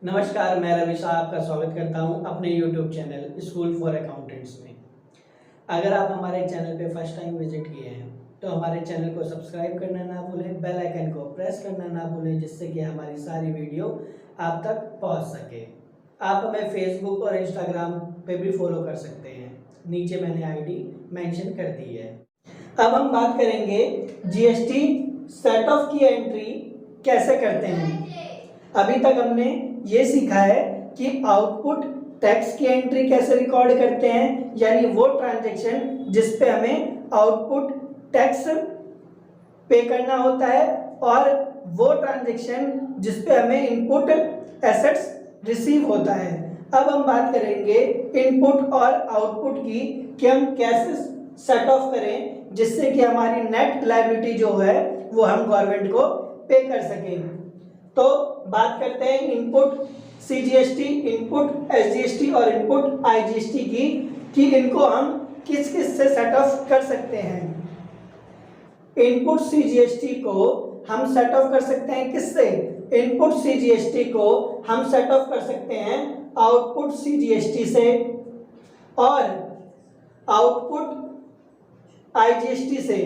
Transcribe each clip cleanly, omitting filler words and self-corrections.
नमस्कार, मैं रवि शाह आपका स्वागत करता हूं अपने YouTube channel school for accountants में। अगर आप हमारे चैनल पे फर्स्ट टाइम विजिट किए हैं तो हमारे चैनल को सब्सक्राइब करना ना भूलें, बेल आइकन को प्रेस करना ना भूलें, जिससे कि हमारी सारी वीडियो आप तक पहुंच सके। आप हमें फेसबुक और इंस्टाग्राम पे भी फॉलो कर सकते हैं, नीचे मैंने आईडी मेंशन कर दी है। अब हम बात करेंगे जीएसटी सेट ऑफ की एंट्री कैसे करते हैं। अभी तक हमने ये सीखा है कि आउटपुट टैक्स की एंट्री कैसे रिकॉर्ड करते हैं, यानी वो ट्रांजैक्शन जिस पे हमें आउटपुट टैक्स पे करना होता है, और वो ट्रांजैक्शन जिस पे हमें इनपुट एसेट्स रिसीव होता है। अब हम बात करेंगे इनपुट और आउटपुट की कि हम कैसे सेट ऑफ करें जिससे कि हमारी नेट लायबिलिटी जो है वो हम गवर्नमेंट को पे कर सकें। तो बात करते हैं इनपुट सीजीएसटी, इनपुट एसजीएसटी और इनपुट आईजीएसटी की, कि इनको हम किस किस से सेट ऑफ कर सकते हैं। इनपुट सीजीएसटी को हम सेट ऑफ कर सकते हैं किससे? इनपुट सीजीएसटी को हम सेट ऑफ कर सकते हैं आउटपुट सीजीएसटी से, और आउटपुट आईजीएसटी से।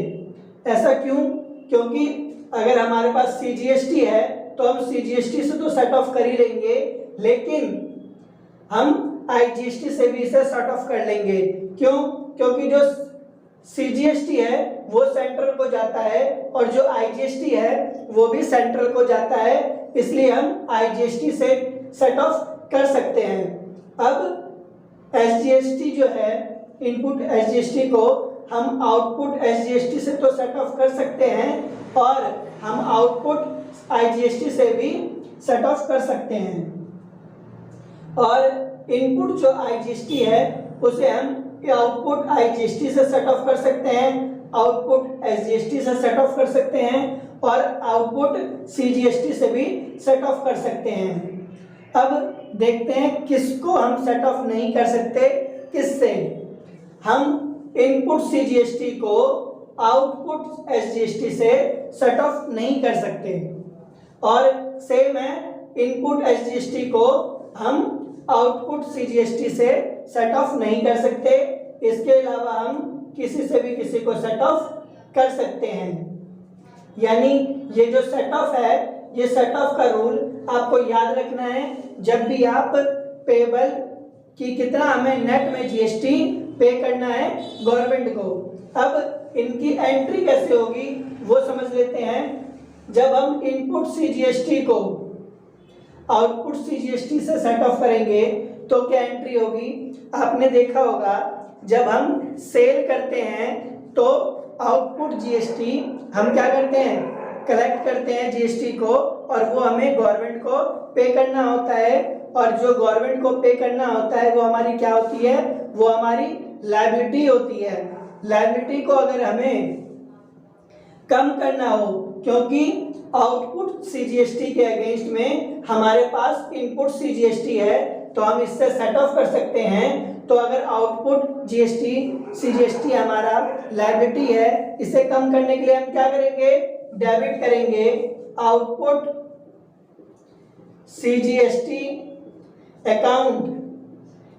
ऐसा क्यों? क्योंकि अगर हमारे पास सीजीएसटी है तो हम सीजीएसटी से तो सेट ऑफ कर ही लेंगे, लेकिन हम आईजीएसटी से भी इसे सेट ऑफ कर लेंगे। क्यों? क्योंकि जो सीजीएसटी है वो सेंट्रल को जाता है और जो आईजीएसटी है वो भी सेंट्रल को जाता है, इसलिए हम आईजीएसटी से सेट ऑफ कर सकते हैं। अब एसजीएसटी जो है, इनपुट एसजीएसटी को हम आउटपुट एसजीएसटी से तो सेट ऑफ कर सकते हैं, और हम आउटपुट आईजीएसटी से भी सेट ऑफ कर सकते हैं। और इनपुट जो आईजीएसटी है उसे हम आउटपुट आईजीएसटी से सेट ऑफ कर सकते हैं, आउटपुट एसजीएसटी से सेट ऑफ कर सकते हैं, और आउटपुट सीजीएसटी से भी सेट ऑफ कर सकते हैं। अब देखते हैं किसको हम सेट ऑफ नहीं कर सकते, किससे। हम इनपुट सीजीएसटी को आउटपुट एसजीएसटी से सेट ऑफ नहीं कर सकते, और सेम है इनपुट एसजीएसटी को हम आउटपुट सीजीएसटी से सेट ऑफ नहीं कर सकते। इसके अलावा हम किसी से भी किसी को सेट ऑफ कर सकते हैं। यानी ये जो सेट ऑफ है, ये सेट ऑफ का रूल आपको याद रखना है जब भी आप पेबल कि कितना हमें नेट में जीएसटी पे करना है गवर्नमेंट को। अब इनकी एंट्री कैसे होगी वो समझ लेते हैं। जब हम इनपुट सीजीएसटी को आउटपुट सीजीएसटी से सेट ऑफ करेंगे तो क्या एंट्री होगी? आपने देखा होगा जब हम सेल करते हैं तो आउटपुट जीएसटी हम क्या करते हैं, कलेक्ट करते हैं जीएसटी को, और वो हमें गवर्नमेंट को पे करना होता है। और जो गवर्नमेंट को पे करना होता है वो हमारी क्या होती है? वो हमारी लायबिलिटी होती है। लायबिलिटी को अगर हमें कम करना हो, क्योंकि आउटपुट सीजीएसटी के अगेंस्ट में हमारे पास इनपुट सीजीएसटी है, तो हम इससे सेट ऑफ कर सकते हैं। तो अगर आउटपुट जीएसटी सीजीएसटी हमारा लायबिलिटी है, इसे कम करने के लिए हम क्या करेंगे? डेबिट करेंगे आउटपुट सीजीएसटी अकाउंट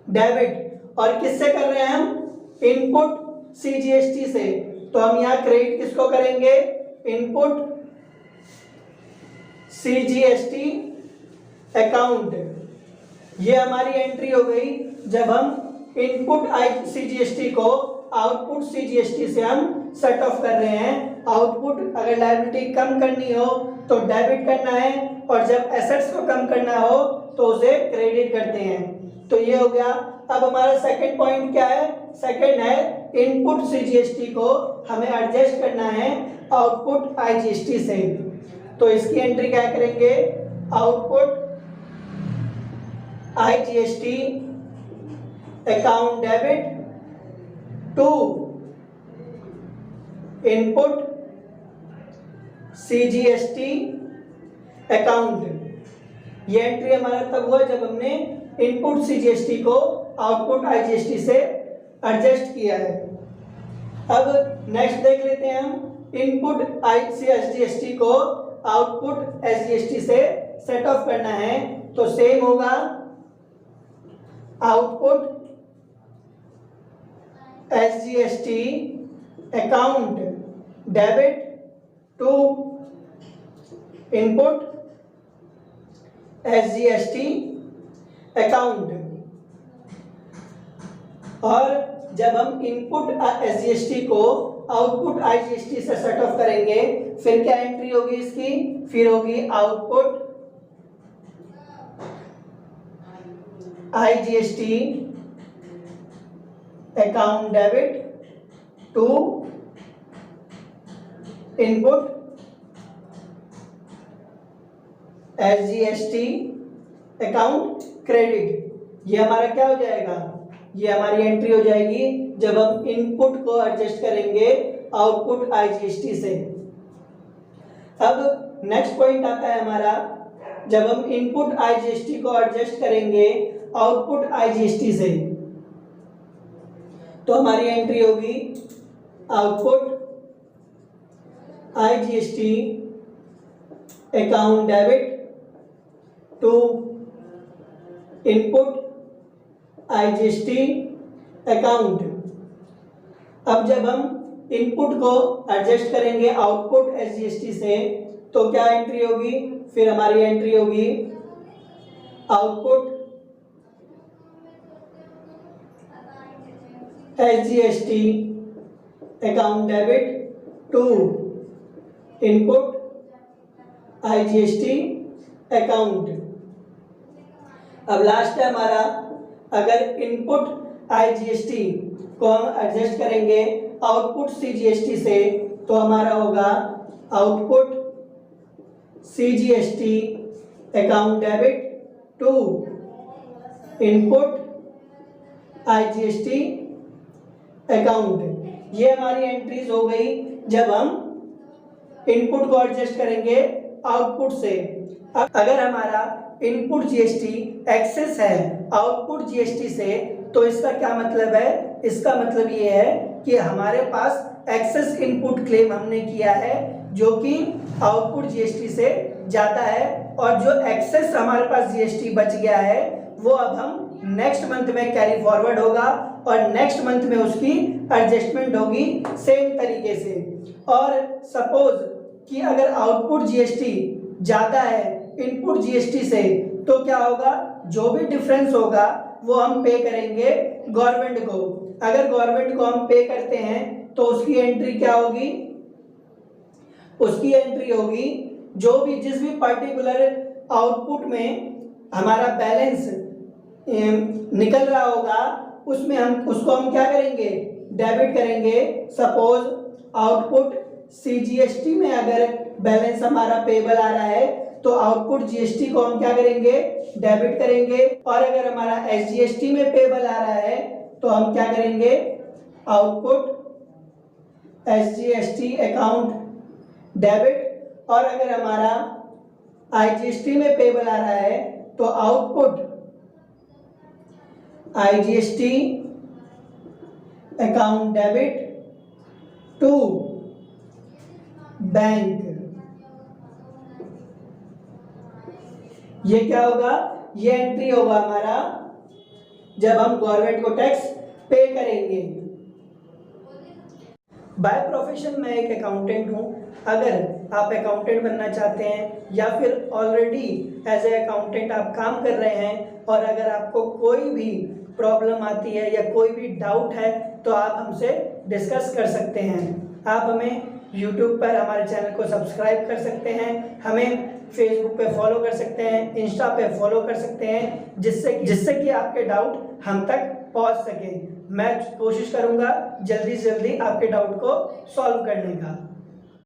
डेबिट। और किससे कर रहे हैं हम? इनपुट सीजीएसटी से। तो हम यहाँ क्रेडिट किसको करेंगे? Input CGST account. ये हमारी एंट्री हो गई जब हम इनपुट सीजीएसटी को आउटपुट सीजीएसटी से हम सेट ऑफ कर रहे हैं। आउटपुट अगर लायबिलिटी कम करनी हो तो डेबिट करना है, और जब एसेट्स को कम करना हो तो उसे क्रेडिट करते हैं। तो ये हो गया। अब हमारा सेकंड पॉइंट क्या है? सेकंड है इनपुट सीजीएसटी को हमें एडजस्ट करना है आउटपुट आईजीएसटी से। तो इसकी एंट्री क्या करेंगे? Output IGST account debit to input CGST account. ये एंट्री हमारा तब हुआ जब हमने इनपुट सीजीएसटी को आउटपुट आईजीएसटी से एडजस्ट किया है। अब नेक्स्ट देख लेते हैं हम इनपुट आईसीएसजीएसटी को आउटपुट एसजीएसटी से सेट ऑफ करना है। तो सेम होगा output SGST account debit to input SGST account. और जब हम इनपुट SGST को आउटपुट IGST से सेट ऑफ करेंगे फिर क्या एंट्री होगी इसकी, फिर होगी output IGST account debit to input SGST account credit. ये हमारा क्या हो जाएगा, ये हमारी एंट्री हो जाएगी जब हम इनपुट को एडजस्ट करेंगे आउटपुट IGST से। अब नेक्स्ट पॉइंट आता है हमारा, जब हम इनपुट IGST को एडजस्ट करेंगे आउटपुट IGST से तो हमारी एंट्री होगी output IGST account debit to input IGST account. अब जब हम इनपुट को एडजस्ट करेंगे आउटपुट SGST से तो क्या एंट्री होगी, फिर हमारी एंट्री होगी output SGST account debit to input IGST account. अब लास्ट है हमारा, अगर इनपुट IGST को हम एडजस्ट करेंगे आउटपुट CGST से तो हमारा होगा output CGST account debit to input IGST account. ये हमारी एंट्रीज हो गई जब हम इनपुट को एडजस्ट करेंगे आउटपुट से। अगर हमारा इनपुट GST एक्सेस है आउटपुट GST से तो इसका क्या मतलब है, इसका मतलब ये है कि हमारे पास एक्सेस इनपुट क्लेम हमने किया है जो कि आउटपुट GST से ज़्यादा है, और जो एक्सेस हमारे पास GST बच गया है वो अब हम नेक्स्ट मंथ में कैरी फॉरवर्ड होगा और नेक्स्ट मंथ में उसकी एडजस्टमेंट होगी सेम तरीके से। और सपोज कि अगर आउटपुट GST ज़्यादा है इनपुट GST से तो क्या होगा, जो भी डिफरेंस होगा वो हम पे करेंगे गवर्नमेंट को। अगर गवर्नमेंट को हम पे करते हैं तो उसकी एंट्री क्या होगी, उसकी एंट्री होगी जो भी जिस भी पर्टिकुलर आउटपुट में हमारा बैलेंस निकल रहा होगा उसमें हम उसको हम क्या करेंगे, डेबिट करेंगे। सपोज आउटपुट CGST में अगर बैलेंस हमारा पेबल आ रहा है तो आउटपुट GST को हम क्या करेंगे, डेबिट करेंगे। और अगर हमारा SGST में पेबल आ रहा है तो हम क्या करेंगे, आउटपुट SGST अकाउंट डेबिट। और अगर हमारा IGST में पेबल आ रहा है तो output IGST account debit to bank. ये क्या होगा, ये एंट्री होगा हमारा जब हम गवर्नमेंट को टैक्स पे करेंगे। बाय प्रोफेशन मैं एक अकाउंटेंट हूँ। अगर आप अकाउंटेंट बनना चाहते हैं या फिर ऑलरेडी एज ए अकाउंटेंट आप काम कर रहे हैं और अगर आपको कोई भी प्रॉब्लम आती है या कोई भी डाउट है तो आप हमसे डिस्कस कर सकते हैं। आप हमें YouTube पर हमारे चैनल को सब्सक्राइब कर सकते हैं, हमें Facebook पे फॉलो कर सकते हैं, इंस्टा पे फॉलो कर सकते हैं, जिससे कि आपके डाउट हम तक पहुंच सके। मैं कोशिश करूंगा जल्दी से जल्दी आपके डाउट को सॉल्व करने का।